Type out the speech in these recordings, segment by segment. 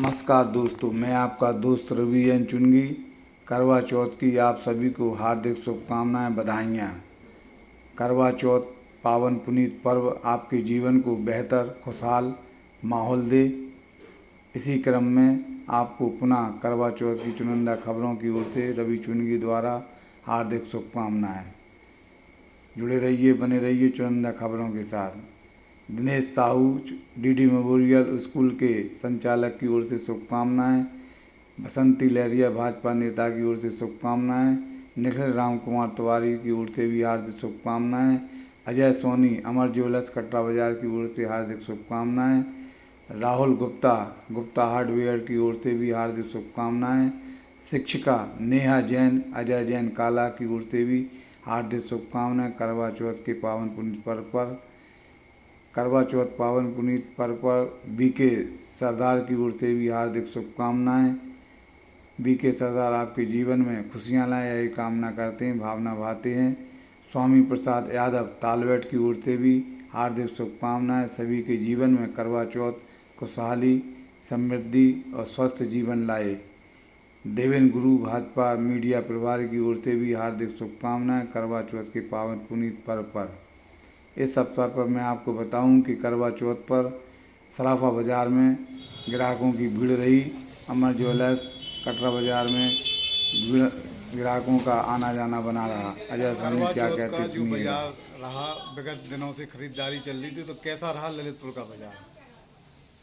नमस्कार दोस्तों, मैं आपका दोस्त रवि एन चुनगी। करवा चौथ की आप सभी को हार्दिक शुभकामनाएं, बधाइयाँ। करवा चौथ पावन पुनीत पर्व आपके जीवन को बेहतर खुशहाल माहौल दे। इसी क्रम में आपको पुनः करवा चौथ की चुनिंदा खबरों की ओर से रवि चुनगी द्वारा हार्दिक शुभकामनाएं। जुड़े रहिए, बने रहिए चुनिंदा खबरों के साथ। Dinesh Sahu DD memorial school के संचालक की ओर से शुभकामनाएं। बसंती लहरिया भाजपा नेता की ओर से शुभकामनाएं। निखिल राम कुमार तिवारी की ओर से भी हार्दिक शुभकामनाएं। अजय सोनी अमर ज्वेलर्स कटरा बाजार की ओर से हार्दिक शुभकामनाएं। राहुल गुप्ता हार्डवेयर की ओर से भी हार्दिक शुभकामनाएं। शिक्षिका नेहा जैन अजय जैन काला की ओर से भी हार्दिक शुभकामनाएं। करवा चौथ के पावन पुनीत पर्व पर बीके सरदार की ओर से भी हार्दिक शुभकामनाएं। बीके सरदार आपके जीवन में खुशियां लाएं, यही कामना करते हैं, भावना भाते हैं। स्वामी प्रसाद यादव तालवेट की ओर से भी हार्दिक शुभकामनाएं। सभी के जीवन में करवा चौथ खुशहाली, समृद्धि और स्वस्थ जीवन लाए। देवेंद्र गुरु भाजपा मीडिया प्रभारी की ओर से भी हार्दिक शुभकामनाएं करवा चौथ के पावन पुनीत पर्व पर। इस अवसर पर मैं आपको बताऊं कि करवा चौथ पर सराफा बाज़ार में ग्राहकों की भीड़ रही। अमर ज्वेलर्स कटरा बाज़ार में ग्राहकों का आना जाना बना रहा। अजय सोनी क्या कहते हैं, जो बाजार रहा, विगत दिनों से खरीदारी चल रही थी, तो कैसा रहा ललितपुर का बाजार?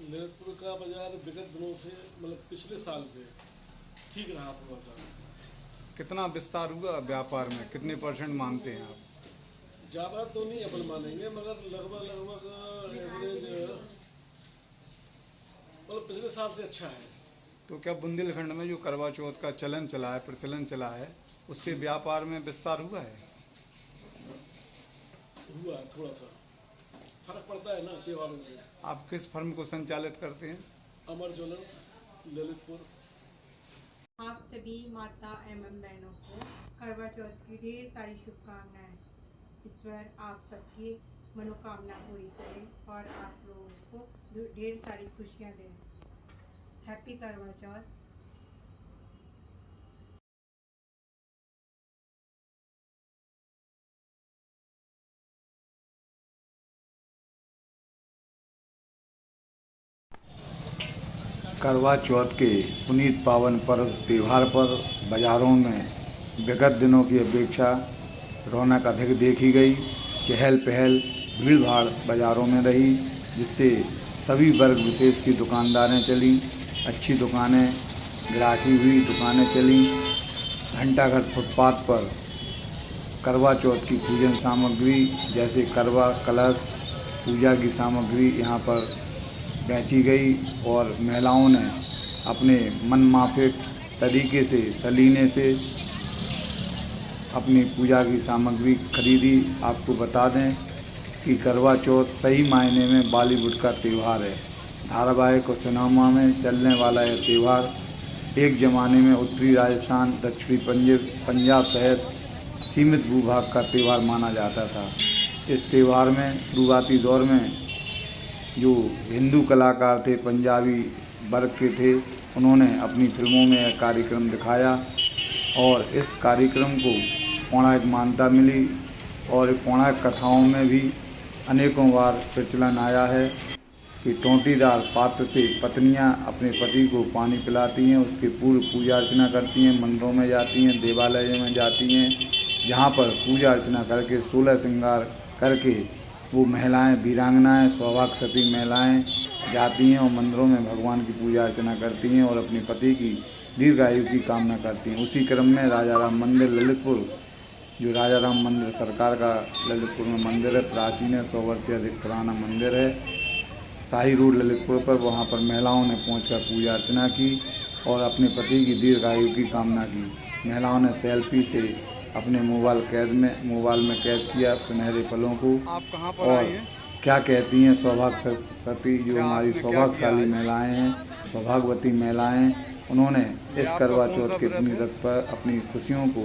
ललितपुर का बाजार विगत दिनों से मतलब पिछले साल से ठीक रहा थोड़ा सा। कितना विस्तार हुआ व्यापार में, कितने % मानते हैं आप? ज़्यादा तो नहीं अपन मानेंगे, मगर लगभग एवरेज मतलब पिछले साल से अच्छा है। तो क्या बुंदेलखंड में जो करवा चौथ का प्रचलन चला है, उससे व्यापार में विस्तार हुआ है? हुआ है, थोड़ा सा फर्क पड़ता है ना त्योहारों से। आप किस फर्म को संचालित करते हैं? अमर ज्वेलर्स ललितपुर। आप सभी माता एवं बहनों को करवा चौथ की ढेर सारी शुभकामनाएं। ईश्वर आप सबकी मनोकामना पूरी करें और आप लोगों को ढेर सारी खुशियां दें। हैप्पी करवा चौथ। करवा चौथ के पुनीत पावन पर्व त्यौहार पर बाज़ारों में विगत दिनों की अपेक्षा रौनक अधिक देखी गई। चहल पहल भीड़ भाड़ बाज़ारों में रही, जिससे सभी वर्ग विशेष की दुकानदारें चलीं। अच्छी दुकानें, ग्राहकी हुई, दुकानें चलीं। घंटाघर फुटपाथ पर करवा चौथ की पूजन सामग्री जैसे करवा कलश, पूजा की सामग्री यहाँ पर बेची गई और महिलाओं ने अपने मनमाफिक तरीके से सलीने से अपनी पूजा की सामग्री खरीदी। आपको बता दें कि करवा चौथ सही मायने में बॉलीवुड का त्यौहार है। धारावाहिक और सिनेमा में चलने वाला यह त्यौहार एक ज़माने में उत्तरी राजस्थान, दक्षिणी पंजाब सहित सीमित भूभाग का त्यौहार माना जाता था। इस त्यौहार में शुरुआती दौर में जो हिंदू कलाकार थे, पंजाबी वर्ग के थे, उन्होंने अपनी फिल्मों में यह कार्यक्रम दिखाया और इस कार्यक्रम को पौराणिक मान्यता मिली और पौराणिक कथाओं में भी अनेकों बार प्रचलन आया है कि टोंटीदार पात्र से पत्नियां अपने पति को पानी पिलाती हैं, उसके पूर्व पूजा अर्चना करती हैं, मंदिरों में जाती हैं, देवालय में जाती हैं, जहां पर पूजा अर्चना करके 16 श्रृंगार करके वो महिलाएं, वीरांगनाएं, सौभाग्यवती महिलाएं जाती हैं और मंदिरों में भगवान की पूजा अर्चना करती हैं और अपने पति की दीर्घायु की कामना करती हैं। उसी क्रम में राजा राम मंदिर ललितपुर, जो राजा राम मंदिर सरकार का ललितपुर में मंदिर है, प्राचीन है, 100 वर्ष से अधिक पुराना मंदिर है, शाही रोड ललितपुर पर, वहाँ पर महिलाओं ने पहुंचकर पूजा अर्चना की और अपने पति की दीर्घायु की कामना की। महिलाओं ने सेल्फी से अपने मोबाइल में कैद किया सुनहरे पलों को। आप कहाँ पर और आई हैं? क्या कहती हैं सौभाग्यवती, जो हमारी सौभाग्यशाली महिलाएं हैं, सौभाग्यवती महिलाएं, उन्होंने इस करवा चौथ के पुनीत पर अपनी खुशियों को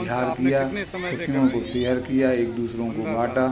इजहार किया, खुशियों को शेयर किया, एक दूसरों को बांटा।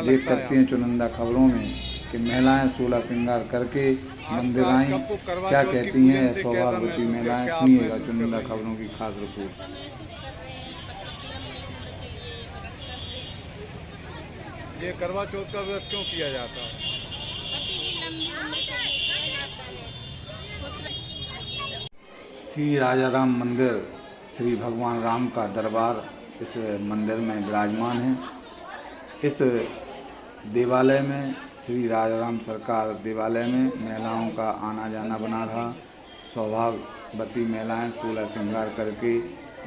देख सकते हैं चुनिंदा खबरों में कि महिलाएं 16 श्रृंगार करके मंदिर आज आईं। आपको करवा क्या चौथ की कहती हैं पूजन से कैसा सौभाग्यवती महसूस है? महिलाएं? क्या आप सुनिएगा महसूस कर चुनिंदा रही हैं? खबरों की खास रिपोर्ट। महसूस कर रहे हैं पति की लंबी उम्र के लिए ये व्रत करते हैं। ये करवा चौथ का व्रत क्यों किया जाता है? पति की लंबी उम्र के लिए किया जाता है। खुश रहे। श्री राजाराम मंदिर, श्री भगवान राम का दरबार इस मंदिर में विराजमान है। इस देवालय में, श्री राजाराम सरकार देवालय में महिलाओं का आना जाना बना रहा। सौभाग्यवती महिलाएं 16 श्रृंगार करके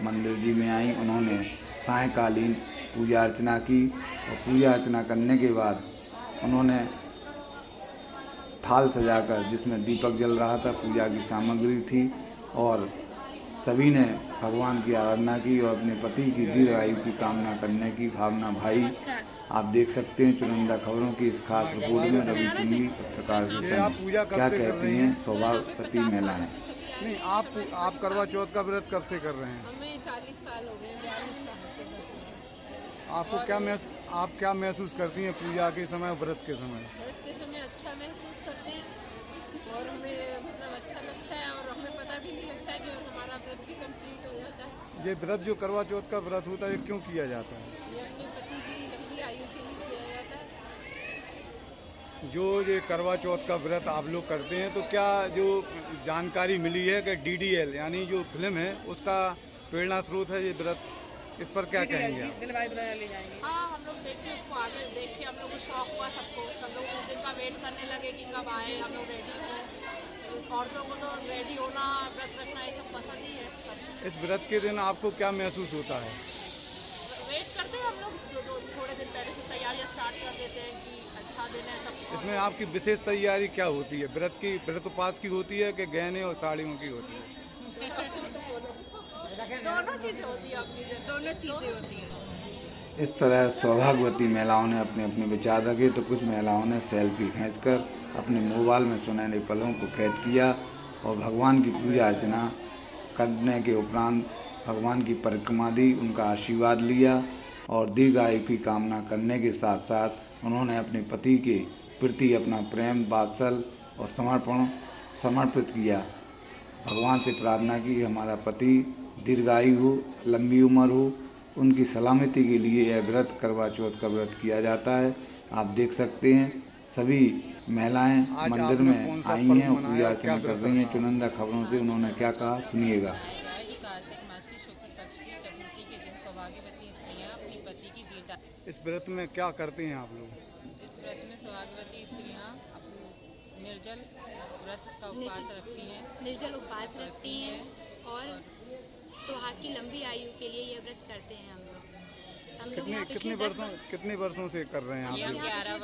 मंदिर जी में आईं। उन्होंने सायंकालीन पूजा अर्चना की और पूजा अर्चना करने के बाद उन्होंने थाल सजाकर, जिसमें दीपक जल रहा था, पूजा की सामग्री थी, और सभी ने भगवान की आराधना की और अपने पति की दीर्घ आयु की कामना करने की भावना भाई। आप देख सकते हैं चुनिंदा खबरों की इस खास रिपोर्ट में रवि चुंगी पत्रकार के ये आप संग पूजा कब क्या से कर कहती रही हैं हैं? सौभाग्यवती महिलाएं। नहीं, आप करवा चौथ का व्रत कब से कर रहे हैं? हमें 40 साल हो गए, 42 साल से व्रत कर रहे हैं। आप क्या महसूस करती हैं पूजा के समय, व्रत के समय? व्रत के समय अच्छा महसूस करते हैं और हमें मतलब अच्छा लगता है और हमें पता भी नहीं लगता है कि हमारा व्रत भी कंप्लीट हो जाता है। ये व्रत जो करवा चौथ का व्रत होता है, ये क्यों किया जाता है? ये अपने पति की लंबी आयु के लिए किया जाता है। जो ये करवा चौथ का व्रत आप लोग करते हैं, तो क्या जो जानकारी मिली है कि DDL यानी जो फिल्म है उसका प्रेरणा स्रोत है ये व्रत, इस पर क्या कहेंगे आप? हाँ, हम लोग देखते उसको, आगे देख के हम लोग को शौक हुआ सबको, सब लोग उस दिन का वेट करने लगे कि कब आए, हम लोग रेडी हो। औरतों को तो रेडी होना, व्रत रखना ये सब पसंद ही है। इस व्रत के दिन आपको क्या महसूस होता है? वेट करते हैं हम लोग, थोड़े दिन पहले से तैयारियां स्टार्ट कर देते हैं कि अच्छा दिन है सब। इसमें आपकी विशेष तैयारी क्या होती है? व्रत उपास की होती है कि गहने और साड़ियों की होती है? दोनों चीज़ें होती है अपनी जगह, दोनों चीज़ें होती हैं। इस तरह सौभाग्यवती महिलाओं ने अपने अपने विचार रखे, तो कुछ महिलाओं ने सेल्फी खींचकर अपने मोबाइल में सुनहरे पलों को कैद किया और भगवान की पूजा अर्चना करने के उपरांत भगवान की परिक्रमा दी, उनका आशीर्वाद लिया और दीर्घायु की कामना करने के साथ साथ उन्होंने अपने पति के प्रति अपना प्रेम, वात्सल और समर्पण समर्पित किया। भगवान से प्रार्थना की कि हमारा पति दीर्घायु हो, लंबी उम्र हो। उनकी सलामती के लिए यह व्रत, करवा चौथ का व्रत किया जाता है। आप देख सकते हैं सभी महिलाएं आज मंदिर आपने में कौन सा आई पर्व हैं और मनाया पूजा और क्या अर्चना कर व्रत रही हैं। रखा? चुनिंदा खबरों से उन्होंने क्या कहा, सुनिएगा। कि कार्तिक मास की शुक्ल पक्ष की चतुर्थी के दिन सौभाग्यवती स्त्रियां अपने पति की दीर्घ। इस व्रत में क्या करते हैं आप लोग? इस व्रत में सौभाग्यवती स्त्रियां अपने निर्जल व्रत का उपवास रखती हैं। निर्जल उपवास रखती हैं और सुहाग की लंबी आयु के लिए ये व्रत करते हैं हम लोग यहाँ कितने वर्षों से कर रहे हैं आप ये लोग? हम 11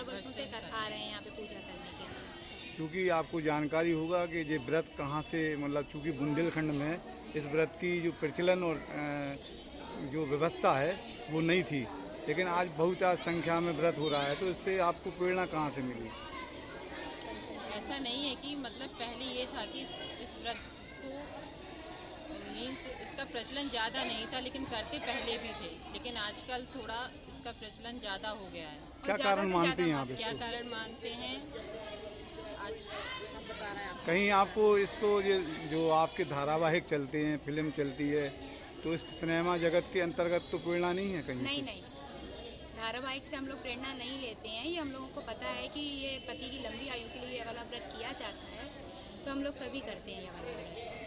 वर्षों से आ रहे हैं यहाँ पे पूजा करने के लिए। चूँकि आपको जानकारी होगा कि ये व्रत कहाँ से, मतलब चूँकि बुंदेलखंड में इस व्रत की जो प्रचलन और जो व्यवस्था है वो नहीं थी, लेकिन आज बहुत संख्या में व्रत हो रहा है, तो इससे आपको प्रेरणा कहाँ से मिली? ऐसा नहीं है कि मतलब पहले ये था कि इस व्रत को मीन्स इसका प्रचलन ज़्यादा नहीं था, लेकिन करते पहले भी थे, लेकिन आजकल थोड़ा इसका प्रचलन ज़्यादा हो गया है। क्या कारण मानती हैं आप क्या इसको? कारण मानते हैं आज हम बता रहे हैं आपको। कहीं आपको इसको ये जो आपके धारावाहिक चलते हैं, फिल्म चलती है, तो इस सिनेमा जगत के अंतर्गत तो प्रेरणा नहीं है कहीं नहीं से? नहीं, धारावाहिक से हम लोग प्रेरणा नहीं लेते हैं। ये हम लोगों को पता है कि ये पति की लंबी आयु के लिए ये वाला व्रत किया जाता है, तो हम लोग तभी करते हैं ये वाला व्रत।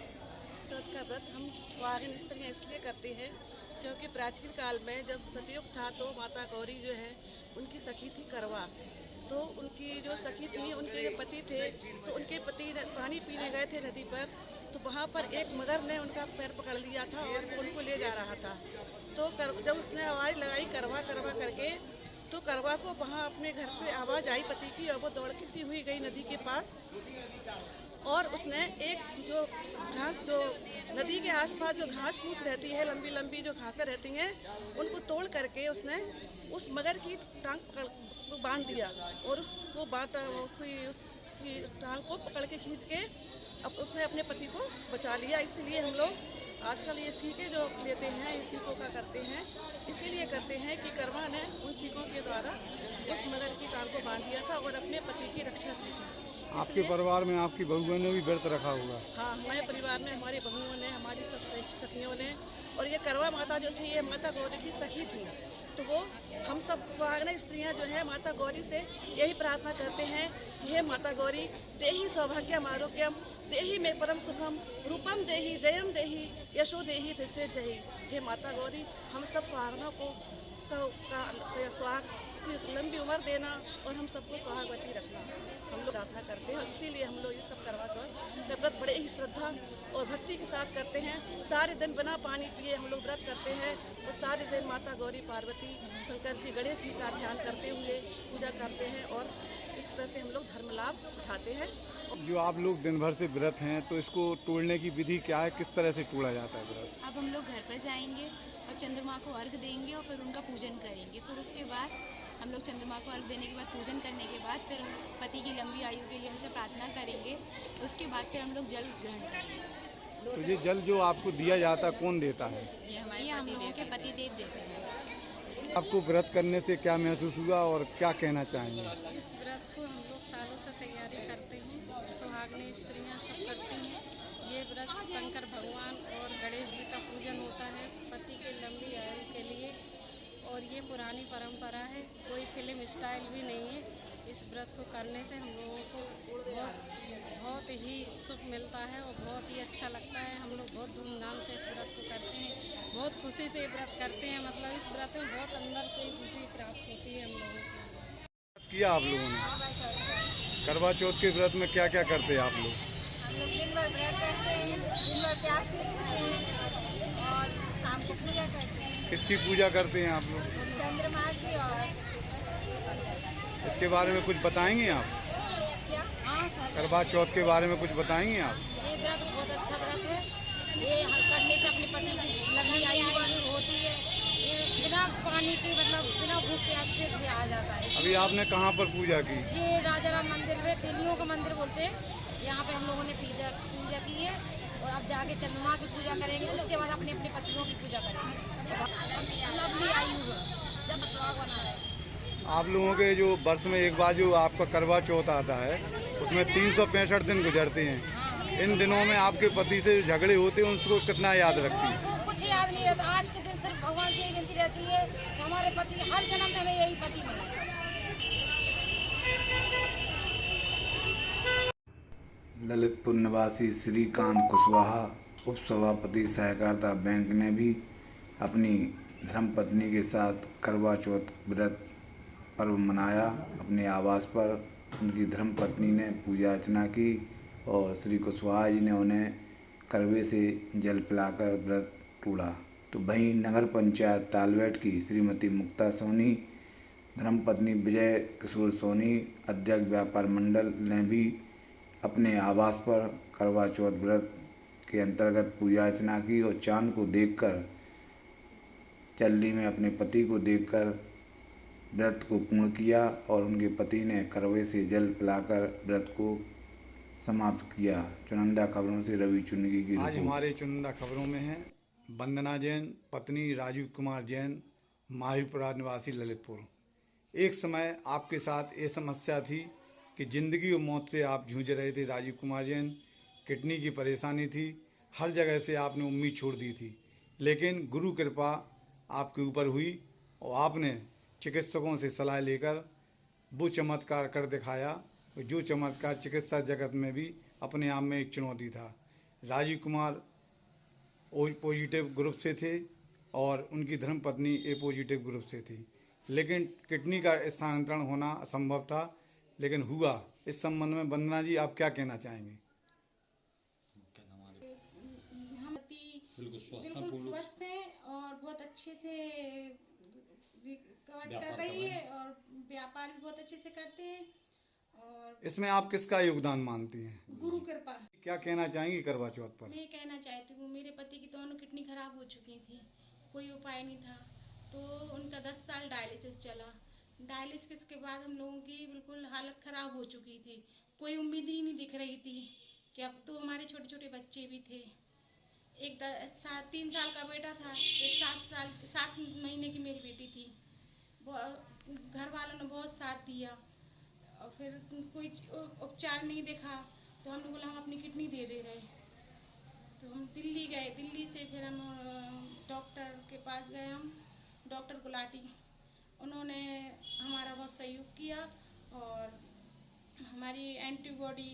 चौथ का व्रत हम सुहागिन स्त्रियाँ इसलिए करती हैं क्योंकि प्राचीन काल में जब सतयुग था तो माता गौरी जो है उनकी सखी थी करवा। तो उनकी जो सखी थी, उनके जो पति थे, तो उनके पति पानी पीने गए थे नदी पर, तो वहाँ पर एक मगर ने उनका पैर पकड़ लिया था और उनको ले जा रहा था। तो जब उसने आवाज़ लगाई करवा करवा करके, तो करवा को वहाँ अपने घर पे आवाज़ आई पति की, और वो दौड़ती हुई गई नदी के पास और उसने एक जो घास, जो नदी के आसपास जो घास फूस रहती है, लंबी लंबी जो घासें रहती हैं, उनको तोड़ करके उसने उस मगर की टांग को बांध दिया और उसकी टांग को पकड़ के खींच के अब उसने अपने पति को बचा लिया। इसलिए हम लोग आजकल ये सीखे जो लेते हैं, ये सीखों का करते हैं, इसीलिए करते हैं कि करवा ने उन सीखों के द्वारा उस मगर की कान को बांध दिया था और अपने पति की रक्षा की थी। आपके परिवार में आपकी बहुओं ने भी व्रत रखा होगा? हाँ, हमारे परिवार में हमारी बहुओं ने, हमारी सब सखियों ने, और ये करवा माता जो थी ये माता गौरी की सखी थी। तो वो हम सब सुहागना स्त्रियां जो है माता गौरी से यही प्रार्थना करते हैं, हे माता गौरी देहि सौभाग्यम आरोग्यम, देहि में परम सुखम, रूपम देहि जयम देहि, यशो देहि दिसे जय। हे माता गौरी हम सब सुहागनों को सुहाग की लंबी उम्र देना और हम सबको सुहागवती रखना हम लोग प्रार्थना करते हैं। और इसीलिए हम लोग ये सब करवा चौथ का व्रत बड़े ही श्रद्धा और भक्ति के साथ करते हैं। सारे दिन बिना पानी पिए हम लोग व्रत करते हैं और सारे दिन माता गौरी, पार्वती, शंकर जी, गणेश जी का ध्यान करते हुए पूजा करते हैं और इस तरह से हम लोग धर्म लाभ उठाते हैं। जो आप लोग दिन भर से व्रत हैं तो इसको तोड़ने की विधि क्या है, किस तरह से तोड़ा जाता है व्रत? अब हम लोग घर पर जाएंगे और चंद्रमा को अर्घ देंगे और फिर उनका पूजन करेंगे। फिर उसके बाद हम लोग चंद्रमा को अर्घ देने के बाद, पूजन करने के बाद फिर पति की लंबी आयु के लिए उनसे प्रार्थना करेंगे। उसके बाद फिर हम लोग जल ग्रहण करेंगे। तो ये जल जो आपको दिया जाता है कौन देता है? ये हम लोगों के पतिदेव देते हैं। आपको व्रत करने से क्या महसूस हुआ और क्या कहना चाहेंगे? इस व्रत को हम लोग सालों से तैयारी करते हैं, सुहागनी स्त्रियां सब करती हैं। ये व्रत शंकर भगवान और गणेश जी का पूजन होता है पति के लंबी आयु के लिए, और ये पुरानी परंपरा है, कोई फिल्म स्टाइल भी नहीं है। इस व्रत को करने से हम लोगों को बहुत ही सुख मिलता है और बहुत ही अच्छा लगता है। हम लोग बहुत धूमधाम से इस व्रत को करते हैं, बहुत खुशी से व्रत करते हैं। मतलब इस व्रत में बहुत अंदर से खुशी प्राप्त होती है हम लोगों को। किया आप लोगों ने करवा चौथ के व्रत में क्या क्या करते हैं आप लोग? हम लोग दिन भर व्रत करते हैं, दिन भर प्यास रखते हैं और शाम को पूजा करते हैं। किसकी पूजा करते हैं आप लोग? चंद्रमा की। और इसके बारे में कुछ बताएंगे आप? क्या? हाँ सर, करवा चौथ के बारे में कुछ बताएंगे आप? ये व्रत बहुत अच्छा व्रत है। ये करने से अपने पति की लंबी आयु होती है। ये बिना पानी के, मतलब बिना भूख प्यास से भी आ जाता है। अभी आपने कहाँ पर पूजा की? ये राजा राम मंदिर में, तेलियों का मंदिर बोलते हैं, यहाँ पे हम लोगों ने पूजा की है। और अब जाके चंद्रमा की पूजा करेंगे, उसके बाद अपने अपने पतियों की पूजा करेंगे। लंबी आयु है, जब सुहाग बना है। आप लोगों के जो वर्ष में एक बार जो आपका करवा चौथ आता है उसमें 365 दिन गुजरते हैं। इन दिनों में आपके पति से झगड़े होते हैं, उसको कितना याद रखती है? वो कुछ याद नहीं रहता। आज के दिन सिर्फ भगवान से यही विनती रहती है कि हमारे पति हर जन्म में हमें यही पति मिले। ललितपुर निवासी श्रीकांत कुशवाहा, उप सभापति सहकारिता बैंक ने भी अपनी धर्मपत्नी के साथ करवा चौथ व्रत पर्व मनाया। अपने आवास पर उनकी धर्मपत्नी ने पूजा अर्चना की और श्री कुशवाहा जी ने उन्हें करवे से जल पिलाकर व्रत तोड़ा। तो वहीं नगर पंचायत तालवेट की श्रीमती मुक्ता सोनी, धर्मपत्नी विजय किशोर सोनी, अध्यक्ष व्यापार मंडल ने भी अपने आवास पर करवा चौथ व्रत के अंतर्गत पूजा अर्चना की और चांद को देखकर, चल्ली में अपने पति को देखकर व्रत को पूर्ण किया और उनके पति ने करवे से जल पिलाकर व्रत को समाप्त किया। चुनिंदा खबरों से रवि चुनगी की आज रिपोर्ट। हमारे चुनिंदा खबरों में है वंदना जैन, पत्नी राजीव कुमार जैन, माहिपुरा निवासी ललितपुर। एक समय आपके साथ ये समस्या थी कि ज़िंदगी और मौत से आप जूझ रहे थे राजीव कुमार जैन। किडनी की परेशानी थी, हर जगह से आपने उम्मीद छोड़ दी थी, लेकिन गुरु कृपा आपके ऊपर हुई और आपने चिकित्सकों से सलाह लेकर वो चमत्कार कर दिखाया, जो चमत्कार चिकित्सा जगत में भी अपने आप में एक चुनौती था। Rajiv Kumar O positive group से थे और उनकी धर्मपत्नी ए पॉजिटिव ग्रुप से थी, लेकिन किडनी का स्थानांतरण होना असंभव था, लेकिन हुआ। इस संबंध में वंदना जी आप क्या कहना चाहेंगे? हम बिल्कुल स्वस्थ हैं और बहुत अच्छे से रिकवर कर रही है और व्यापार भी बहुत अच्छे से करते हैं। और इसमें आप किसका योगदान मानती हैं? गुरु कृपा। क्या कहना चाहेंगी करवा चौथ पर? मैं कहना चाहती हूँ, मेरे पति की दोनों किडनी खराब हो चुकी थी, कोई उपाय नहीं था, तो उनका 10 साल डायलिसिस चला। डायलिसिस के बाद हम लोगों की बिल्कुल हालत ख़राब हो चुकी थी, कोई उम्मीद ही नहीं दिख रही थी कि अब तो हमारे छोटे छोटे बच्चे भी थे। एक 3 साल का बेटा था, एक 7 महीने की मेरी बेटी थी। घर वालों ने बहुत साथ दिया और फिर कोई उपचार नहीं देखा तो हमने बोला हम अपनी किडनी दे दे रहे। तो हम दिल्ली गए, दिल्ली से फिर हम डॉक्टर के पास गए, हम डॉक्टर गुलाटी। उन्होंने हमारा बहुत सहयोग किया और हमारी एंटीबॉडी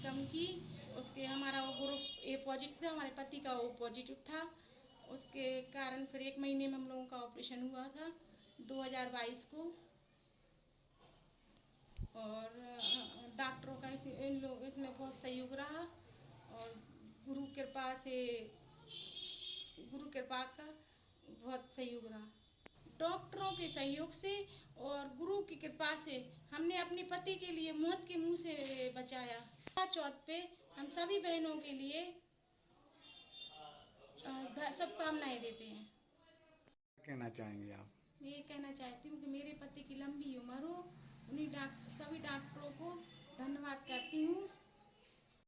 कम की। उसके हमारा वो ग्रुप ए पॉजिटिव था, हमारे पति का ओ पॉजिटिव था। उसके कारण फिर 1 महीने में हम लोगों का ऑपरेशन हुआ था 2022 को। और डॉक्टरों का इसमें बहुत सहयोग रहा और गुरु कृपा का बहुत सहयोग रहा। डॉक्टरों के सहयोग से और गुरु की कृपा से हमने अपने पति के लिए मौत के मुंह से बचाया। चौथ पे हम सभी बहनों के लिए शुभकामनाएं देते हैं। कहना चाहेंगे आप? मैं ये कहना चाहती हूँ कि मेरे पति की लंबी उम्र हो, उन्हीं सभी डॉक्टरों